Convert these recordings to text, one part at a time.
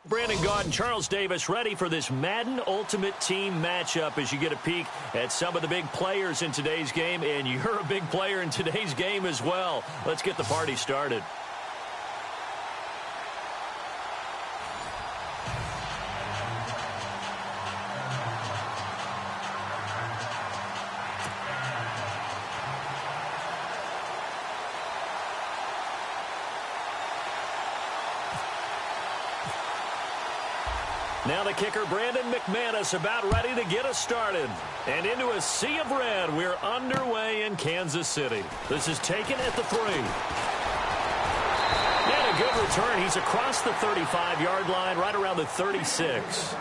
Brandon Gaud and Charles Davis ready for this Madden Ultimate Team matchup as you get a peek at some of the big players in today's game, and you're a big player in today's game as well. Let's get the party started. Now the kicker, Brandon McManus, about ready to get us started. And into a sea of red, we're underway in Kansas City. This is taken at the 3. And a good return. He's across the 35-yard line, right around the 36.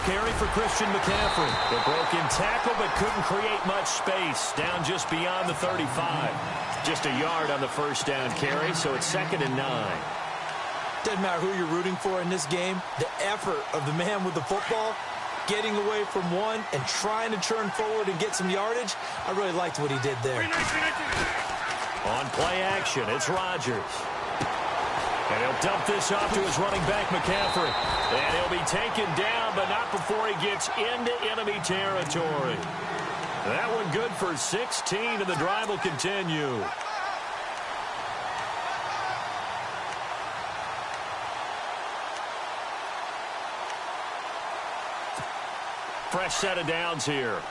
Carry for Christian McCaffrey. The broken tackle, but couldn't create much space. Down just beyond the 35. Just a yard on the first down carry, so it's 2nd and 9. Doesn't matter who you're rooting for in this game. The effort of the man with the football, getting away from one and trying to turn forward and get some yardage, I really liked what he did there. On play action, it's Rodgers. And he'll dump this off to his running back, McCaffrey. And he'll be taken down, but not before he gets into enemy territory. That one good for 16, and the drive will continue. Fresh set of downs here.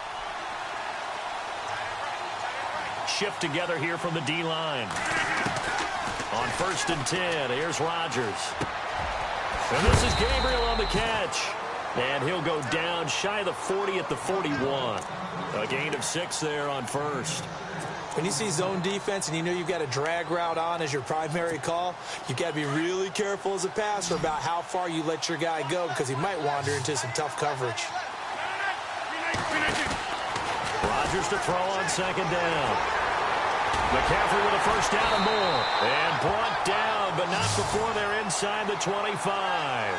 Shift together here from the D-line. On 1st and 10, here's Rodgers. And this is Gabriel on the catch. And he'll go down shy of the 40 at the 41. A gain of 6 there on 1st. When you see zone defense and you know you've got a drag route on as your primary call, you've got to be really careful as a passer about how far you let your guy go because he might wander into some tough coverage. Rodgers to throw on 2nd down. McCaffrey with a first down and more. And brought down, but not before they're inside the 25.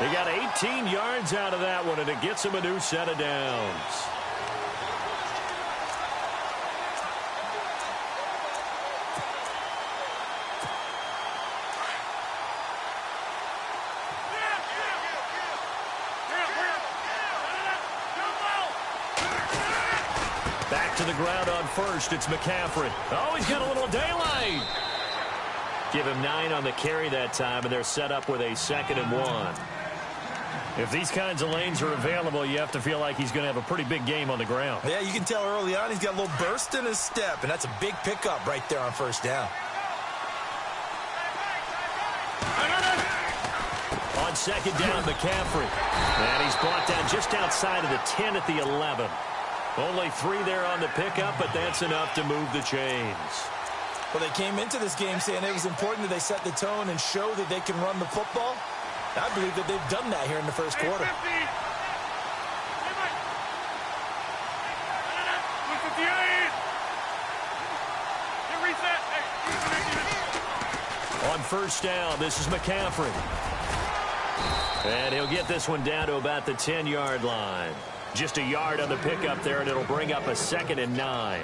They got 18 yards out of that one, and it gets them a new set of downs. Back to the ground on 1st. It's McCaffrey. Oh, he's got a little daylight. Give him 9 on the carry that time, and they're set up with a 2nd and 1. If these kinds of lanes are available, you have to feel like he's going to have a pretty big game on the ground. Yeah, you can tell early on he's got a little burst in his step, and that's a big pickup right there on 1st down. On 2nd down, McCaffrey. And he's brought down just outside of the 10 at the 11. Only 3 there on the pickup, but that's enough to move the chains. Well, they came into this game saying it was important that they set the tone and show that they can run the football. I believe that they've done that here in the first quarter. On 1st down, this is McCaffrey. And he'll get this one down to about the 10-yard line. Just a yard on the pickup there, and it'll bring up a 2nd and 9.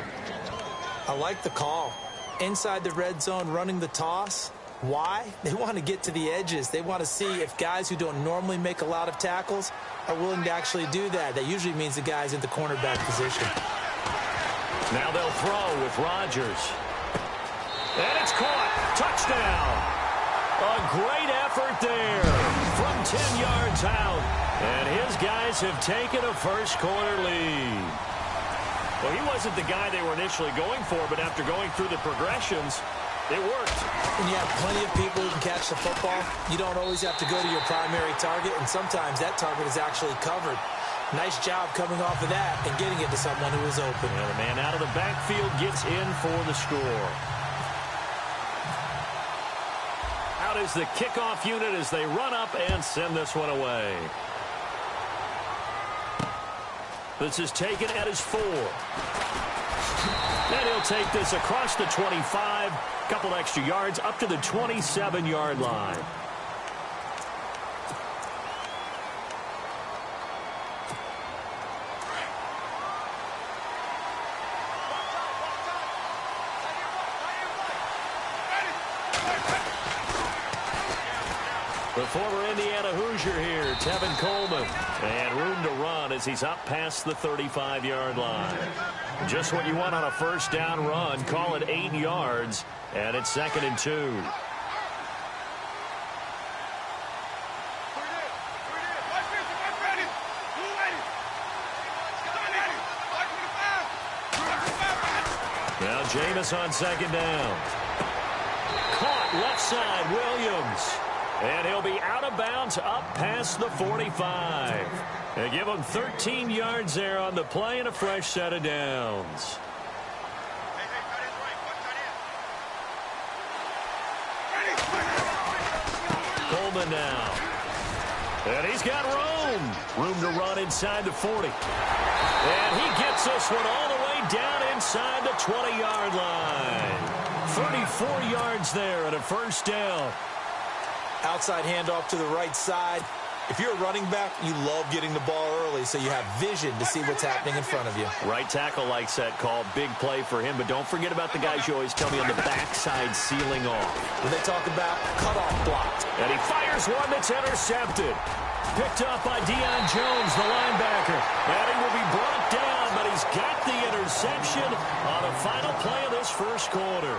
I like the call. Inside the red zone, running the toss. Why? They want to get to the edges. They want to see if guys who don't normally make a lot of tackles are willing to actually do that. That usually means the guy's in the cornerback position. Now they'll throw with Rodgers. And it's caught. Touchdown. A great effort there from 10 yards out. And his guys have taken a first-quarter lead. Well, he wasn't the guy they were initially going for, but after going through the progressions, it worked. When you have plenty of people who can catch the football, you don't always have to go to your primary target, and sometimes that target is actually covered. Nice job coming off of that and getting it to someone who was open. And the man out of the backfield gets in for the score. Out is the kickoff unit as they run up and send this one away. This is taken at his 4. And he'll they'll take this across the 25, a couple extra yards, up to the 27-yard line. The former Indiana Hoosier here, Tevin Coleman. And room to run as he's up past the 35-yard line. Just what you want on a first down run. Call it 8 yards. And it's 2nd and 2. Now Jameis on 2nd down. Caught left side, Williams. And he'll be out of bounds up past the 45. They give him 13 yards there on the play and a fresh set of downs. Coleman now. And he's got room to run inside the 40. And he gets this one all the way down inside the 20-yard line. 34 yards there and a first down. Outside handoff to the right side. If you're a running back, you love getting the ball early so you have vision to see what's happening in front of you. Right tackle likes that call. Big play for him. But don't forget about the guys you always tell me on the backside sealing off. When they talk about cutoff blocks. And he fires one that's intercepted. Picked up by Deion Jones, the linebacker. And he will be brought down, but he's got the interception on the final play of this first quarter.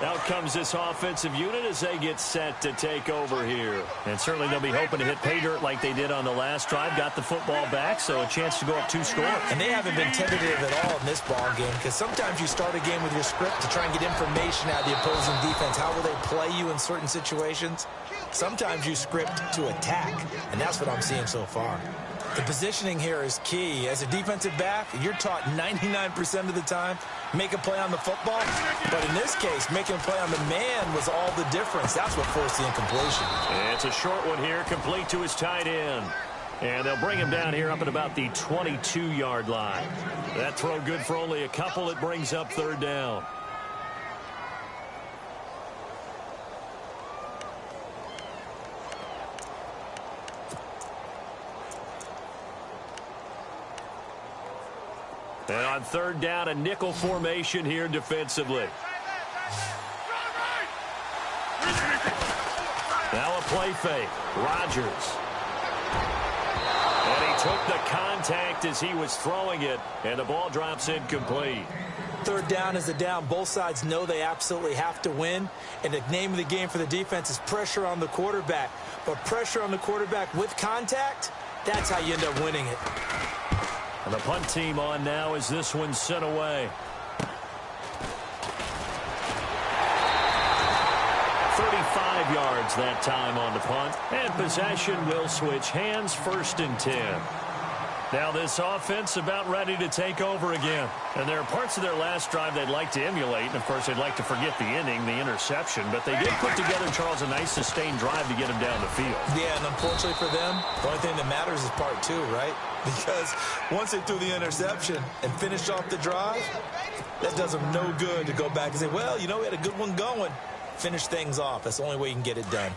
Out comes this offensive unit as they get set to take over here. And certainly they'll be hoping to hit pay dirt like they did on the last drive. Got the football back, so a chance to go up 2 scores. And they haven't been tentative at all in this ball game because sometimes you start a game with your script to try and get information out of the opposing defense. How will they play you in certain situations? Sometimes you script to attack, and that's what I'm seeing so far. The positioning here is key. As a defensive back, you're taught 99% of the time, make a play on the football. But in this case, making a play on the man was all the difference. That's what forced the incompletion. It's a short one here, complete to his tight end. And they'll bring him down here up at about the 22-yard line. That throw good for only a couple. It brings up 3rd down. And on 3rd down, a nickel formation here defensively. Now a play fake. Rodgers. And he took the contact as he was throwing it, and the ball drops incomplete. 3rd down is a down. Both sides know they absolutely have to win. And the name of the game for the defense is pressure on the quarterback. But pressure on the quarterback with contact, that's how you end up winning it. And the punt team on now as this one's sent away. 35 yards that time on the punt. And possession will switch hands, 1st and 10. Now this offense about ready to take over again. And there are parts of their last drive they'd like to emulate. And, of course, they'd like to forget the inning, the interception. But they did put together, Charles, a nice sustained drive to get them down the field. Yeah, and unfortunately for them, the only thing that matters is part 2, right? Because once they threw the interception and finished off the drive, that does them no good to go back and say, well, you know, we had a good one going. Finish things off. That's the only way you can get it done.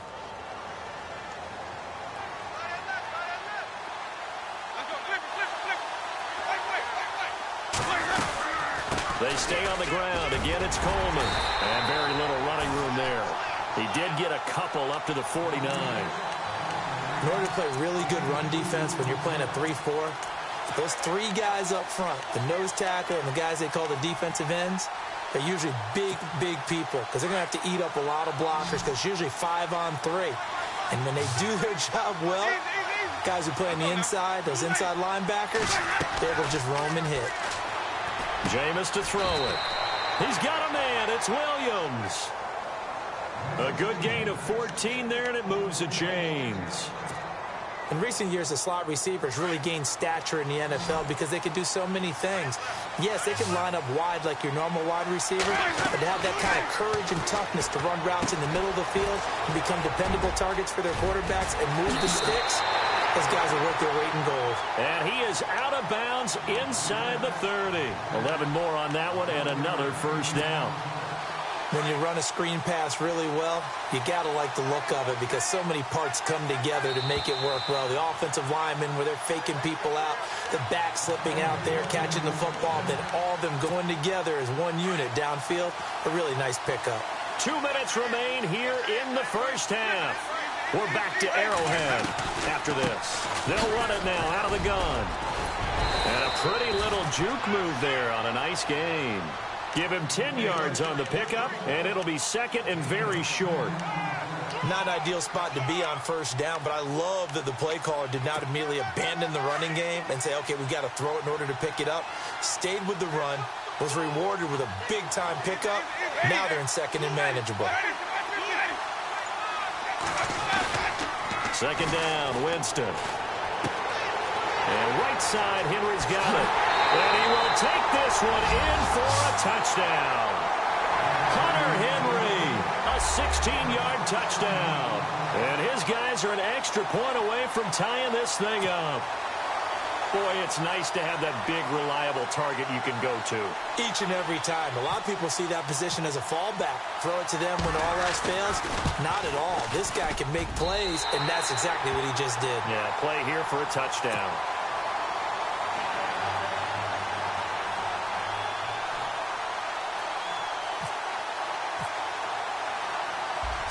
They stay on the ground. Again, it's Coleman. And very little running room there. He did get a couple up to the 49. In order to play really good run defense when you're playing a 3-4, those 3 guys up front, the nose tackle and the guys they call the defensive ends, they're usually big, big people because they're going to have to eat up a lot of blockers because it's usually 5 on 3. And when they do their job well, guys who play on the inside, those inside linebackers, they're able to just roam and hit. Jameis to throw it. He's got a man. It's Williams. A good gain of 14 there, and it moves the chains. In recent years, the slot receivers really gained stature in the NFL because they can do so many things. Yes, they can line up wide like your normal wide receiver, but to have that kind of courage and toughness to run routes in the middle of the field and become dependable targets for their quarterbacks and move the sticks, Those guys are worth their weight in gold. And he is out of bounds inside the 30. 11 more on that one and another first down. When you run a screen pass really well, you got to like the look of it because so many parts come together to make it work well. The offensive linemen, where they're faking people out, the back slipping out there, catching the football, then all of them going together as one unit downfield. A really nice pickup. 2 minutes remain here in the first half. We're back to Arrowhead after this. They'll run it now out of the gun. And a pretty little juke move there on a nice gain. Give him 10 yards on the pickup, and it'll be second and very short. Not an ideal spot to be on first down, but I love that the play caller did not immediately abandon the running game and say, okay, we've got to throw it in order to pick it up. Stayed with the run, was rewarded with a big-time pickup. Now they're in second and manageable. Second down, Winston. And right side, Henry's got it. And he will take this one in for a touchdown. Hunter Henry, a 16-yard touchdown. And his guys are an extra point away from tying this thing up. Boy, it's nice to have that big, reliable target you can go to. Each and every time. A lot of people see that position as a fallback. Throw it to them when all else fails. Not at all. This guy can make plays, and that's exactly what he just did. Yeah, play here for a touchdown.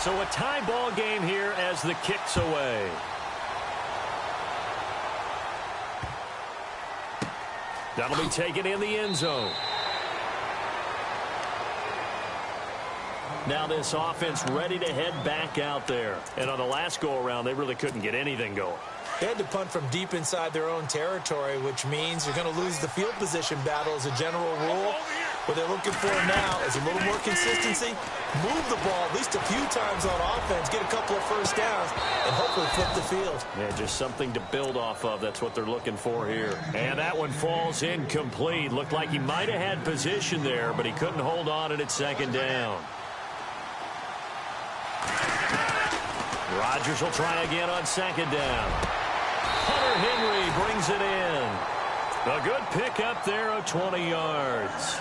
So a tie ball game here as the kick's away. That'll be taken in the end zone. Now this offense ready to head back out there. And on the last go-around, they really couldn't get anything going. They had to punt from deep inside their own territory, which means you're going to lose the field position battle as a general rule. What they're looking for now is a little more consistency, move the ball at least a few times on offense, get a couple of first downs, and hopefully flip the field. Yeah, just something to build off of. That's what they're looking for here. And that one falls incomplete. Looked like he might have had position there, but he couldn't hold on, and it's second down. Rodgers will try again on second down. Hunter Henry brings it in. A good pickup there of 20 yards.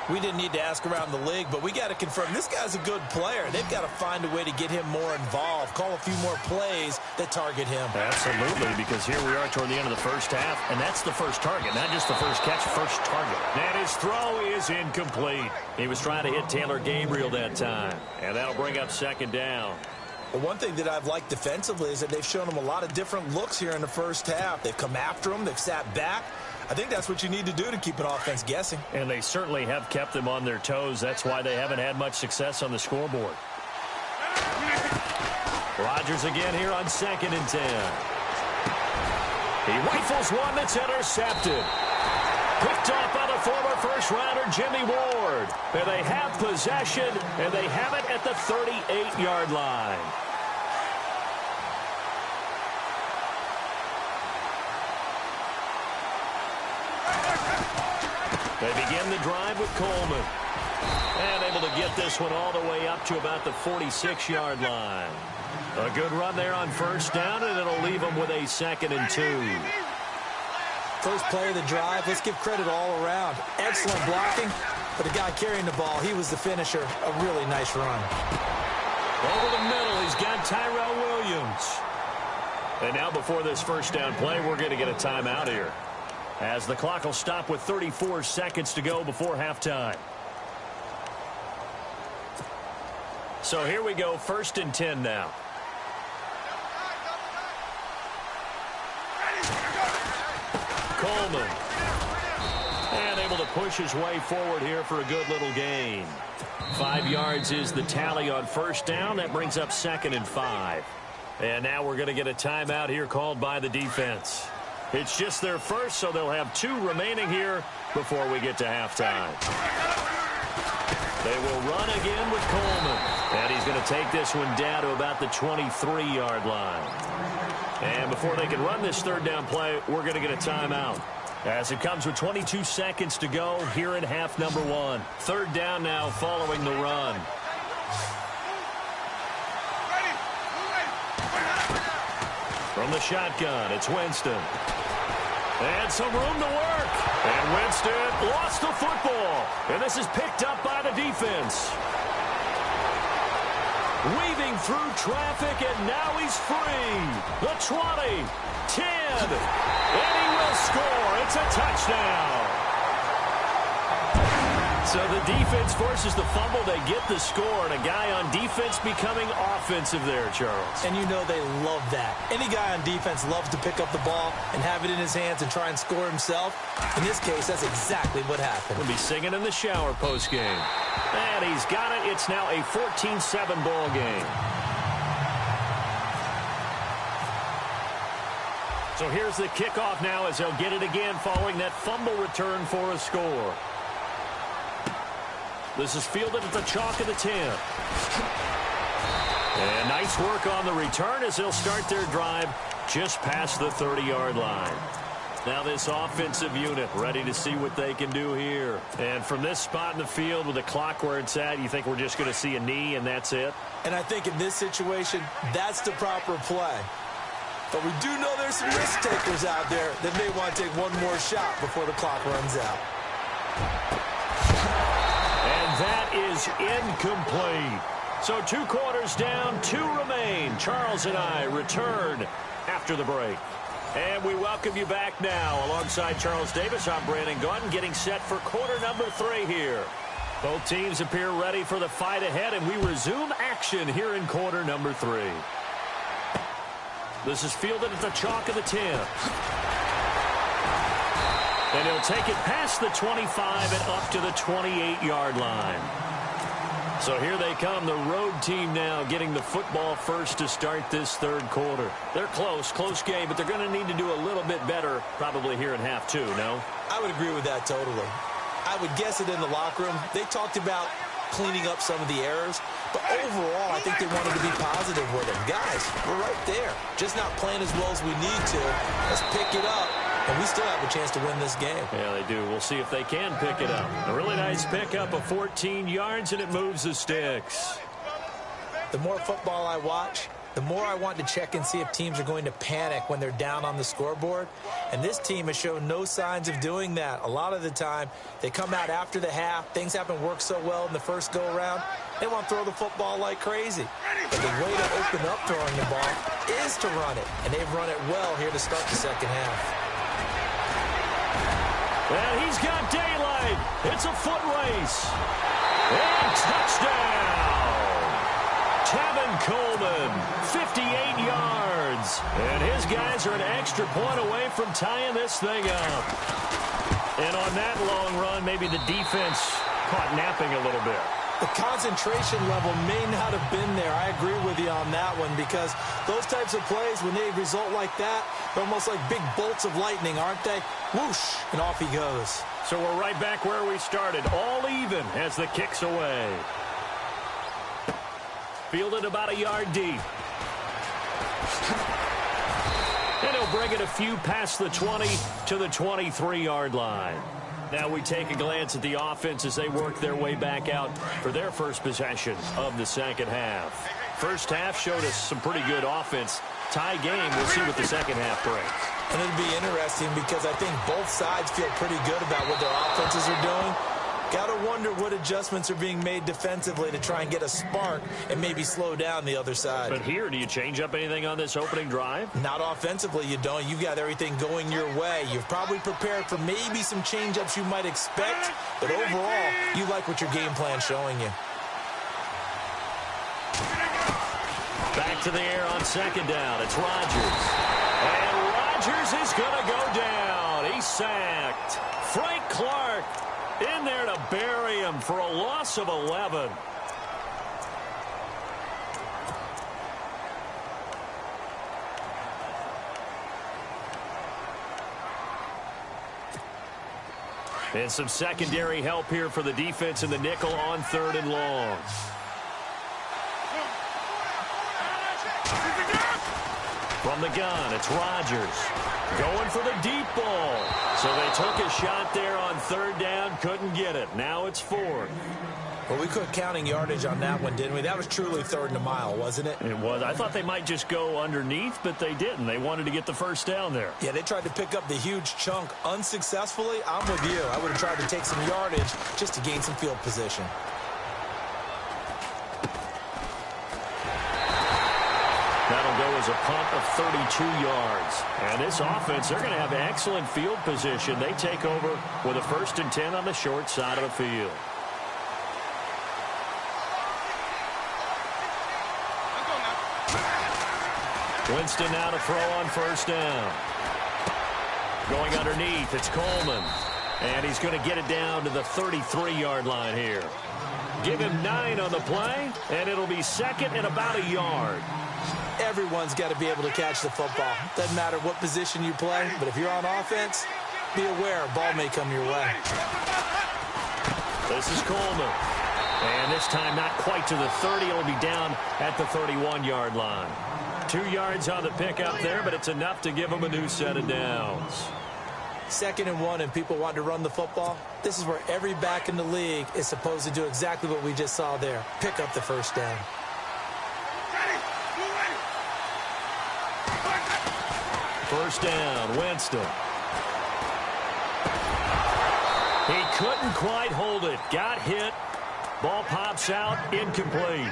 We didn't need to ask around the league, but we got to confirm this guy's a good player. They've got to find a way to get him more involved, call a few more plays that target him. Absolutely, because here we are toward the end of the first half, and that's the first target, not just the first catch, first target. And his throw is incomplete. He was trying to hit Taylor Gabriel that time, and that'll bring up second down. Well, one thing that I've liked defensively is that they've shown him a lot of different looks here in the first half. They've come after him. They've sat back. I think that's what you need to do to keep an offense guessing. And they certainly have kept them on their toes. That's why they haven't had much success on the scoreboard. Rodgers again here on second and 10. He rifles one that's intercepted. Picked off by the former first-rounder Jimmy Ward. And they have possession, and they have it at the 38-yard line. They begin the drive with Coleman. And able to get this one all the way up to about the 46-yard line. A good run there on first down, and it'll leave them with a second and 2. First play of the drive, let's give credit all around. Excellent blocking, but the guy carrying the ball, he was the finisher. A really nice run. Over the middle, he's got Tyrell Williams. And now before this first down play, we're going to get a timeout here, as the clock will stop with 34 seconds to go before halftime. So here we go, first and 10 now. Coleman. And able to push his way forward here for a good little gain. 5 yards is the tally on first down. That brings up second and 5. And now we're going to get a timeout here called by the defense. It's just their first, so they'll have 2 remaining here before we get to halftime. They will run again with Coleman. And he's going to take this one down to about the 23-yard line. And before they can run this third down play, we're going to get a timeout, as it comes with 22 seconds to go here in half number 1. Third down now following the run. From the shotgun, it's Winston. And some room to work. And Winston lost the football. And this is picked up by the defense. Weaving through traffic, and now he's free. The 20, 10, and he will score. It's a touchdown. So the defense forces the fumble. They get the score, and a guy on defense becoming offensive there, Charles. And you know they love that. Any guy on defense loves to pick up the ball and have it in his hands and try and score himself. In this case, that's exactly what happened. We'll be singing in the shower postgame. And he's got it. It's now a 14-7 ball game. So here's the kickoff now as they'll get it again following that fumble return for a score. This is fielded at the chalk of the 10. And nice work on the return as they'll start their drive just past the 30-yard line. Now this offensive unit ready to see what they can do here. And from this spot in the field with the clock where it's at, you think we're just going to see a knee and that's it? And I think in this situation, that's the proper play. But we do know there's some risk takers out there that may want to take one more shot before the clock runs out. And that is incomplete. So 2 quarters down, 2 remain. Charles and I return after the break. And we welcome you back now. Alongside Charles Davis, I'm Brandon Gunn, getting set for quarter number 3 here. Both teams appear ready for the fight ahead, and we resume action here in quarter number 3. This is fielded at the chalk of the 10. And he'll take it past the 25 and up to the 28-yard line. So here they come, the road team now getting the football first to start this 3rd quarter. They're close game, but they're going to need to do a little bit better probably here in half 2, no? I would agree with that totally. I would guess it in the locker room. They talked about cleaning up some of the errors, but overall, I think they wanted to be positive with them. Guys, we're right there. Just not playing as well as we need to. Let's pick it up. And we still have a chance to win this game. Yeah, they do. We'll see if they can pick it up. A really nice pickup of 14 yards, and it moves the sticks. The more football I watch, the more I want to check and see if teams are going to panic when they're down on the scoreboard. And this team has shown no signs of doing that. A lot of the time, they come out after the half. Things haven't worked so well in the first go-around. They want to throw the football like crazy. But the way to open up throwing the ball is to run it. And they've run it well here to start the second half. And he's got daylight. It's a foot race. And touchdown. Tevin Coleman, 58 yards. And his guys are an extra point away from tying this thing up. And on that long run, maybe the defense caught napping a little bit. The concentration level may not have been there. I agree with you on that one because those types of plays, when they result like that, they're almost like big bolts of lightning, aren't they? Whoosh, and off he goes. So we're right back where we started, all even as the kick's away. Fielded about a yard deep. And he'll bring it a few past the 20 to the 23-yard line. Now we take a glance at the offense as they work their way back out for their first possession of the second half. First half showed us some pretty good offense. Tie game, we'll see what the second half brings. And it'll be interesting because I think both sides feel pretty good about what their offenses are doing. Got to wonder what adjustments are being made defensively to try and get a spark and maybe slow down the other side. But here, do you change up anything on this opening drive? Not offensively, you don't. You've got everything going your way. You've probably prepared for maybe some change-ups you might expect, but overall, you like what your game plan's showing you. Back to the air on second down. It's Rodgers. And Rodgers is going to go down. He's sacked. Frank Clark in there to bury him for a loss of 11. And some secondary help here for the defense in the nickel on 3rd and long. From From the gun, it's Rodgers. Going for the deep ball. So they took a shot there on third down, couldn't get it. Now it's fourth. Well, we quit counting yardage on that one, didn't we? That was truly third and a mile, wasn't it? It was. I thought they might just go underneath, but they didn't. They wanted to get the first down there. Yeah, they tried to pick up the huge chunk unsuccessfully. I'm with you. I would have tried to take some yardage just to gain some field position. That'll go as a punt of 32 yards. And this offense, they're going to have excellent field position. They take over with a 1st and 10 on the short side of the field. Winston now to throw on first down. Going underneath, it's Coleman. And he's going to get it down to the 33-yard line here. Give him 9 on the play, and it'll be second and about a yard. Everyone's got to be able to catch the football. Doesn't matter what position you play, but if you're on offense, be aware a ball may come your way. This is Coleman. And this time not quite to the 30. It'll be down at the 31-yard line. 2 yards on the pickup there, but it's enough to give them a new set of downs. 2nd and 1, and people want to run the football. This is where every back in the league is supposed to do exactly what we just saw there. Pick up the first down. First down, Winston. He couldn't quite hold it. Got hit. Ball pops out, incomplete.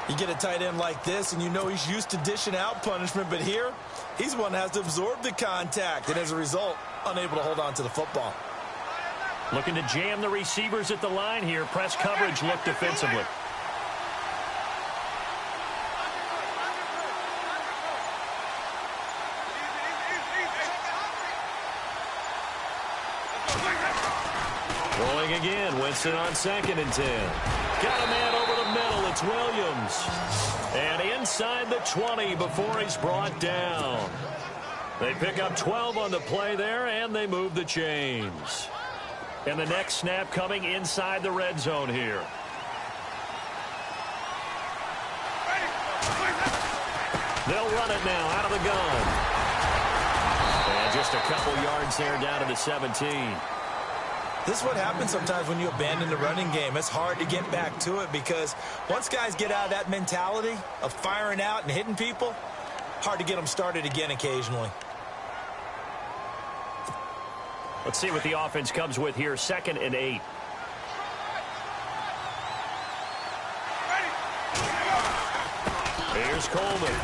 You get a tight end like this, and you know he's used to dishing out punishment, but here, he's the one that has to absorb the contact, and as a result, unable to hold on to the football. Looking to jam the receivers at the line here. Press coverage looked defensively. Rolling again, Winston on 2nd and 10. Got a man over the middle, it's Williams. And inside the 20 before he's brought down. They pick up 12 on the play there, and they move the chains. And the next snap coming inside the red zone here. They'll run it now out of the gun. And just a couple yards there down to the 17. This is what happens sometimes when you abandon the running game. It's hard to get back to it because once guys get out of that mentality of firing out and hitting people, hard to get them started again occasionally. Let's see what the offense comes with here. 2nd and 8. Here's Coleman.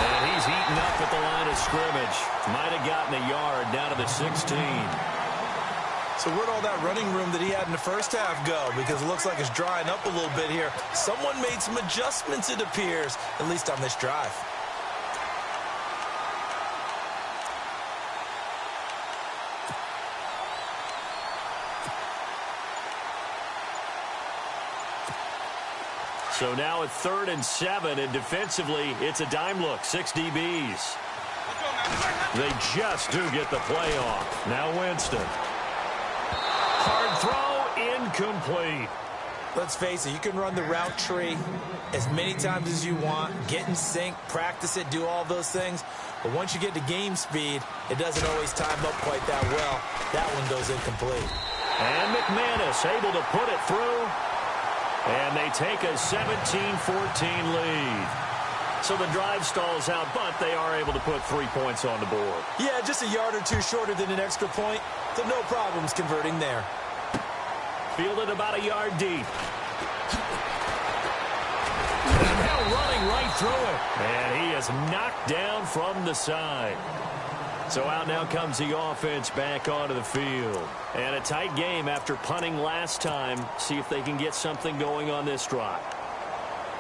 And he's eaten up at the line of scrimmage. Might have gotten a yard down to the 16. So where'd all that running room that he had in the first half go? Because it looks like it's drying up a little bit here. Someone made some adjustments, it appears, at least on this drive. So now it's 3rd and 7, and defensively, it's a dime look. 6 DBs. They just do get the play off. Now Winston. Hard throw, incomplete. Let's face it, you can run the route tree as many times as you want, get in sync, practice it, do all those things. But once you get to game speed, it doesn't always time up quite that well. That one goes incomplete. And McManus able to put it through. And they take a 17-14 lead. So the drive stalls out, but they are able to put 3 points on the board. Yeah, just a yard or two shorter than an extra point. So no problems converting there. Fielded about a yard deep. And now running right through it. And he is knocked down from the side. So out now comes the offense back onto the field. And a tight game after punting last time. See if they can get something going on this drive.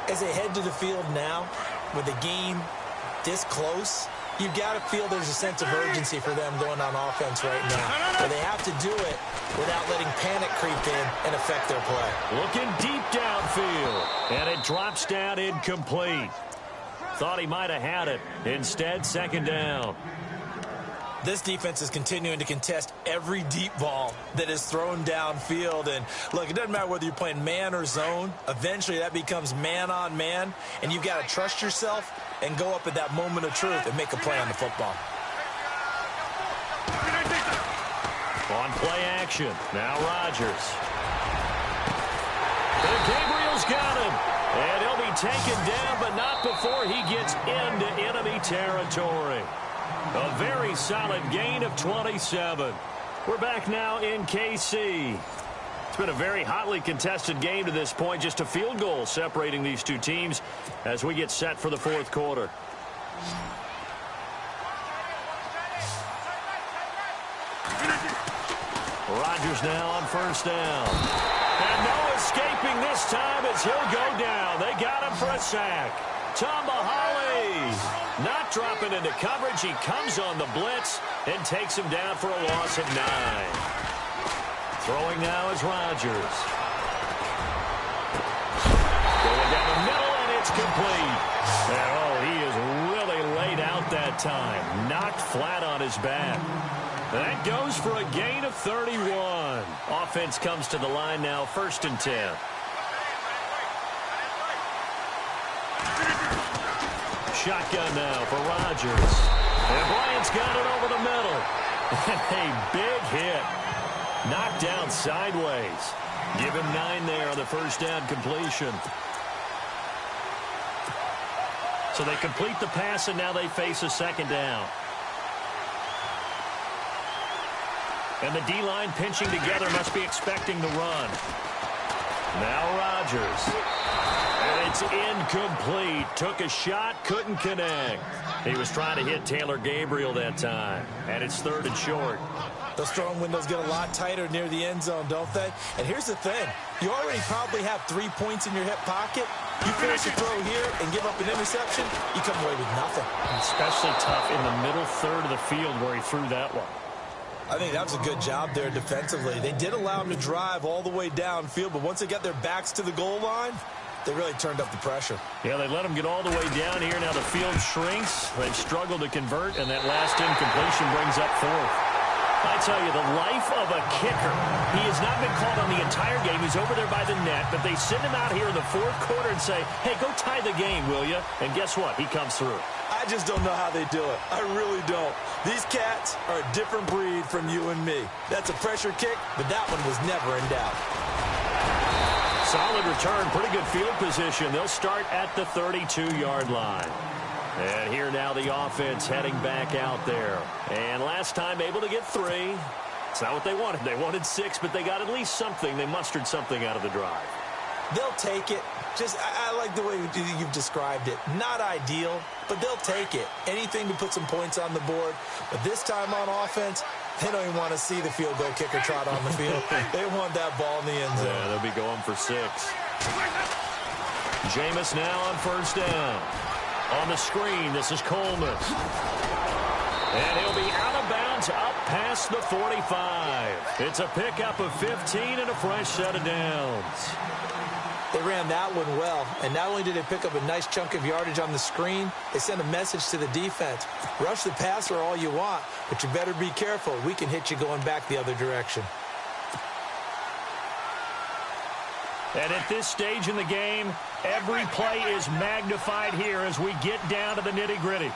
As they head to the field now, with the game this close, you've got to feel there's a sense of urgency for them going on offense right now. But they have to do it without letting panic creep in and affect their play. Looking deep downfield. And it drops down incomplete. Thought he might have had it. Instead, 2nd down. This defense is continuing to contest every deep ball that is thrown downfield. And, look, it doesn't matter whether you're playing man or zone. Eventually, that becomes man on man, and you've got to trust yourself and go up at that moment of truth and make a play on the football. On play action, now Rodgers. And Gabriel's got him. And he'll be taken down, but not before he gets into enemy territory. A very solid gain of 27. We're back now in KC. It's been a very hotly contested game to this point. Just a field goal separating these two teams as we get set for the fourth quarter. Rodgers now on first down. And no escaping this time as he'll go down. They got him for a sack. Tomahawley not dropping into coverage. He comes on the blitz and takes him down for a loss of 9. Throwing now is Rodgers. Going down the middle, and it's complete. And, oh, he is really laid out that time. Knocked flat on his back. That goes for a gain of 31. Offense comes to the line now, 1st and 10. Shotgun now for Rodgers. And Bryant's got it over the middle. And a big hit. Knocked down sideways. Give him 9 there on the first down completion. So they complete the pass, and now they face a second down. And the D-line pinching together, must be expecting the run. Now Rodgers. And it's incomplete. Took a shot, couldn't connect. He was trying to hit Taylor Gabriel that time. And it's 3rd and short. Those throwing windows get a lot tighter near the end zone, don't they? And here's the thing. You already probably have 3 points in your hip pocket. You finish a throw here and give up an interception, you come away with nothing. Especially tough in the middle third of the field where he threw that one. I think that was a good job there defensively. They did allow him to drive all the way downfield, but once they got their backs to the goal line, they really turned up the pressure. Yeah, they let him get all the way down here. Now the field shrinks. They've struggled to convert, and that last incompletion brings up 4th. I tell you, the life of a kicker. He has not been called on the entire game. He's over there by the net, but they send him out here in the 4th quarter and say, hey, go tie the game, will you? And guess what? He comes through. I just don't know how they do it. I really don't. These cats are a different breed from you and me. That's a pressure kick, but that one was never in doubt. Solid return, pretty good field position. They'll start at the 32-yard line. And here now the offense heading back out there. And last time able to get 3. It's not what they wanted. They wanted 6, but they got at least something. They mustered something out of the drive. They'll take it. I like the way you've described it. Not ideal, but they'll take it. Anything to put some points on the board. But this time on offense, they don't even want to see the field goal kicker trot on the field. They want that ball in the end zone. Yeah, they'll be going for 6. Jameis now on first down. On the screen, this is Coleman. And he'll be out of bounds up past the 45. It's a pickup of 15 and a fresh set of downs. They ran that one well, and not only did they pick up a nice chunk of yardage on the screen, they sent a message to the defense. Rush the passer all you want, but you better be careful. We can hit you going back the other direction. And at this stage in the game, every play is magnified here as we get down to the nitty-gritty.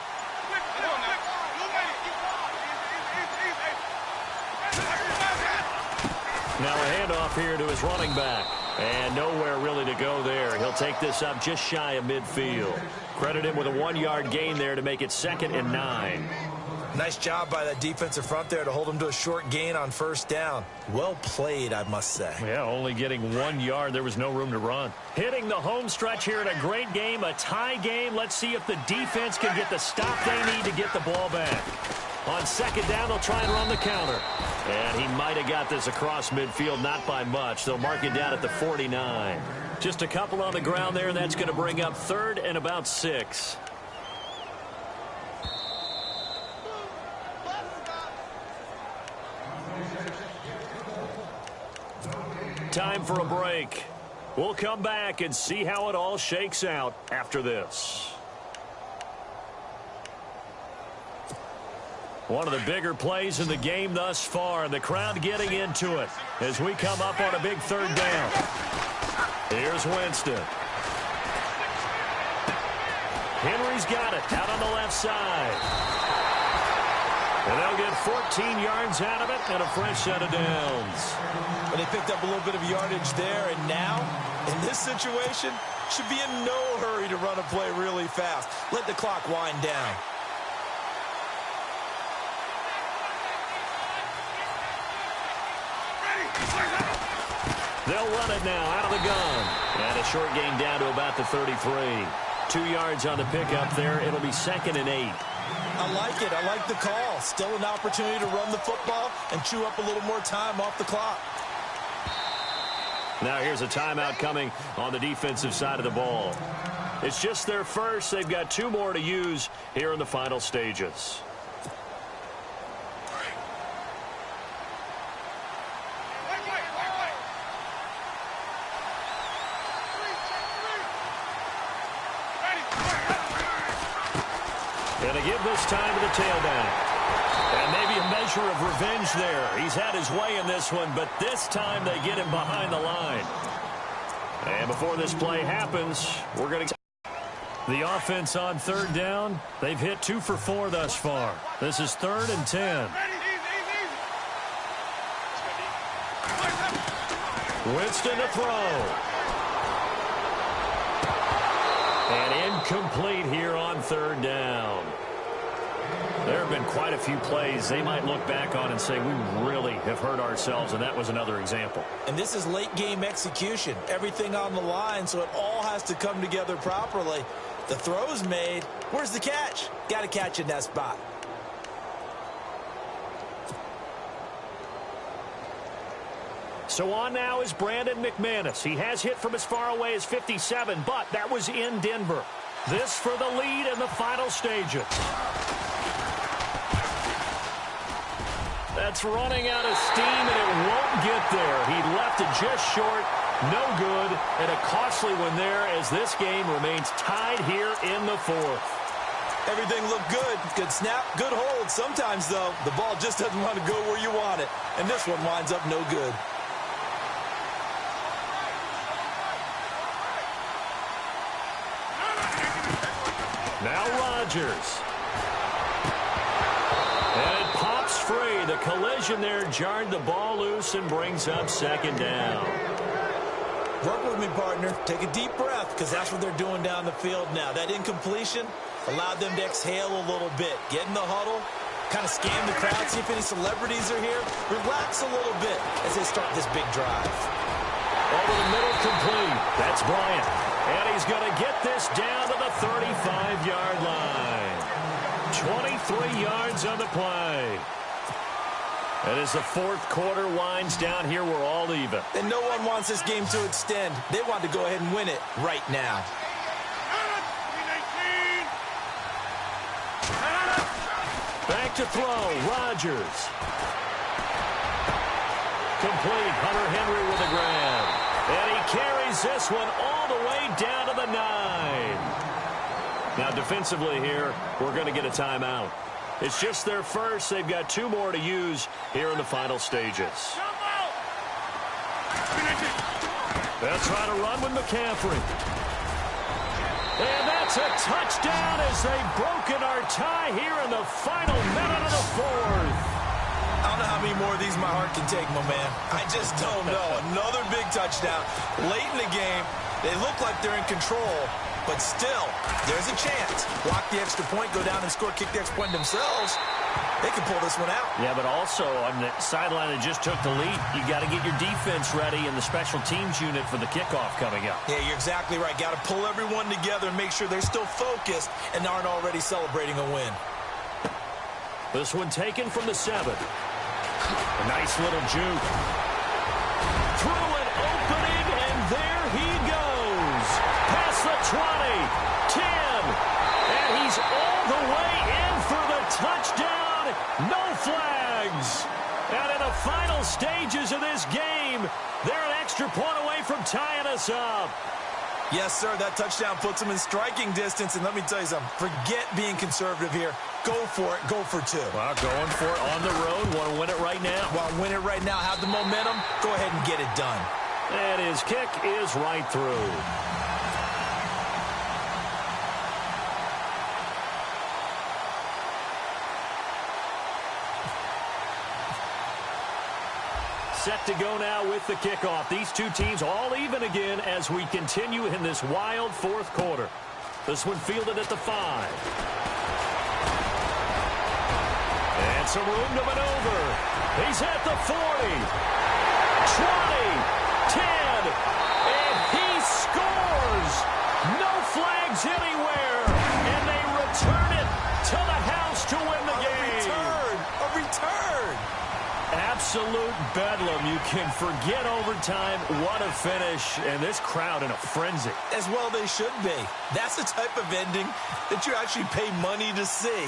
Now a handoff here to his running back. And nowhere really to go there. He'll take this up just shy of midfield. Credit him with a 1-yard gain there to make it 2nd and 9. Nice job by that defensive front there to hold him to a short gain on first down. Well played, I must say. Yeah, only getting 1 yard. There was no room to run. Hitting the home stretch here in a great game, a tie game. Let's see if the defense can get the stop they need to get the ball back. On second down, they'll try and run the counter. And he might have got this across midfield, not by much. They'll mark it down at the 49. Just a couple on the ground there, and that's going to bring up 3rd and about 6. Time for a break. We'll come back and see how it all shakes out after this. One of the bigger plays in the game thus far, and the crowd getting into it as we come up on a big 3rd down. Here's Winston. Henry's got it out on the left side. And they'll get 14 yards out of it and a fresh set of downs. But they picked up a little bit of yardage there, and now, in this situation, should be in no hurry to run a play really fast. Let the clock wind down. They'll run it now out of the gun. And a short gain down to about the 33. 2 yards on the pickup there. It'll be 2nd and 8. I like it. I like the call. Still an opportunity to run the football and chew up a little more time off the clock. Now here's a timeout coming on the defensive side of the ball. It's just their first. They've got 2 more to use here in the final stages. Going to give this time to the tailback. And maybe a measure of revenge there. He's had his way in this one, but this time they get him behind the line. And before this play happens, we're going to... The offense on 3rd down. They've hit 2 for 4 thus far. This is 3rd and 10. Winston to throw. And incomplete here on 3rd down. There have been quite a few plays they might look back on and say, we really have hurt ourselves, and that was another example. And this is late-game execution. Everything on the line, so it all has to come together properly. The throw's made. Where's the catch? Got to catch in that spot. So on now is Brandon McManus. He has hit from as far away as 57, but that was in Denver. This for the lead in the final stages. That's running out of steam, and it won't get there. He left it just short. No good, and a costly one there as this game remains tied here in the 4th. Everything looked good. Good snap, good hold. Sometimes, though, the ball just doesn't want to go where you want it. And this one winds up no good. Now Rodgers. And it pops free. The collision there jarred the ball loose and brings up 2nd down. Work with me, partner. Take a deep breath, because that's what they're doing down the field now. That incompletion allowed them to exhale a little bit. Get in the huddle, kind of scan the crowd, see if any celebrities are here. Relax a little bit as they start this big drive. Over the middle, complete. That's Bryant. And he's going to get this down to the 35-yard line. 23 yards on the play. And as the 4th quarter winds down here, we're all even. And no one wants this game to extend. They want to go ahead and win it right now. Back to throw, Rodgers. Complete, Hunter Henry with a grab. And he carries this one all the way down to the 9. Now defensively here, we're going to get a timeout. It's just their first. They've got 2 more to use here in the final stages. They'll try to run with McCaffrey. And that's a touchdown as they've broken our tie here in the final minute of the 4th. I don't know how many more of these my heart can take, my man. I just don't know. Another big touchdown. Late in the game, they look like they're in control, but still, there's a chance. Block the extra point, go down and score, kick the extra point themselves. They can pull this one out. Yeah, but also on the sideline that just took the lead, you got to get your defense ready and the special teams unit for the kickoff coming up. Yeah, you're exactly right. Got to pull everyone together and make sure they're still focused and aren't already celebrating a win. This one taken from the 7. A nice little juke. Through an opening, and there he goes. Past the 20, 10, and he's all the way in for the touchdown. No flags. And in the final stages of this game, they're an extra point away from tying us up. Yes, sir, that touchdown puts them in striking distance, and let me tell you something. Forget being conservative here. Go for it. Go for 2. Well, going for it on the road. Want to win it right now? Want to win it right now, have the momentum, go ahead and get it done. And his kick is right through. set to go now with the kickoff. These two teams all even again as we continue in this wild fourth quarter. This one fielded at the 5. And some room to maneuver. He's at the 40. 20. 10. And he scores. No flags anywhere. And they return it to the house to win the game. A return. Absolute bedlam. You can forget overtime. What a finish. And this crowd in a frenzy. As well they should be. That's the type of ending that you actually pay money to see.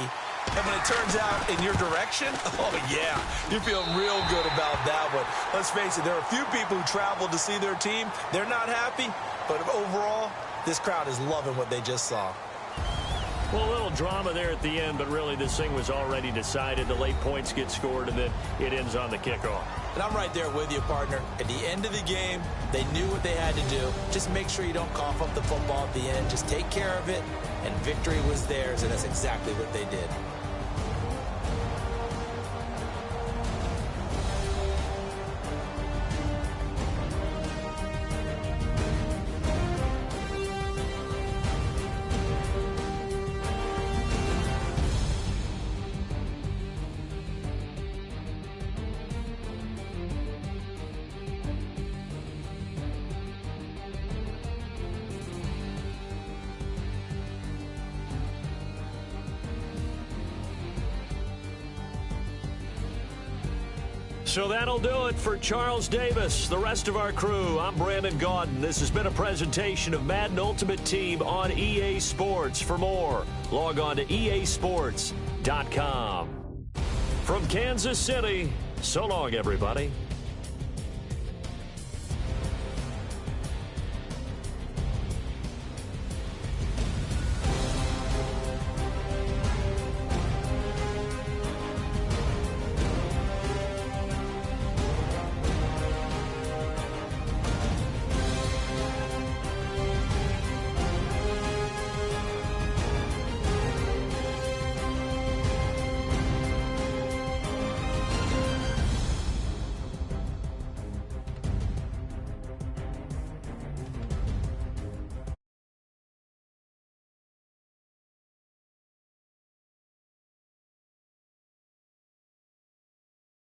And when it turns out in your direction, oh, yeah, you feel real good about that one. Let's face it, there are a few people who travel to see their team. They're not happy, but overall, this crowd is loving what they just saw. Well, a little drama there at the end, but really this thing was already decided. The late points get scored, and then it ends on the kickoff. And I'm right there with you, partner. At the end of the game, they knew what they had to do. Just make sure you don't cough up the football at the end. Just take care of it, and victory was theirs, and that's exactly what they did. So that'll do it for Charles Davis, the rest of our crew. I'm Brandon Gaudin. This has been a presentation of Madden Ultimate Team on EA Sports. For more, log on to easports.com. From Kansas City, so long, everybody.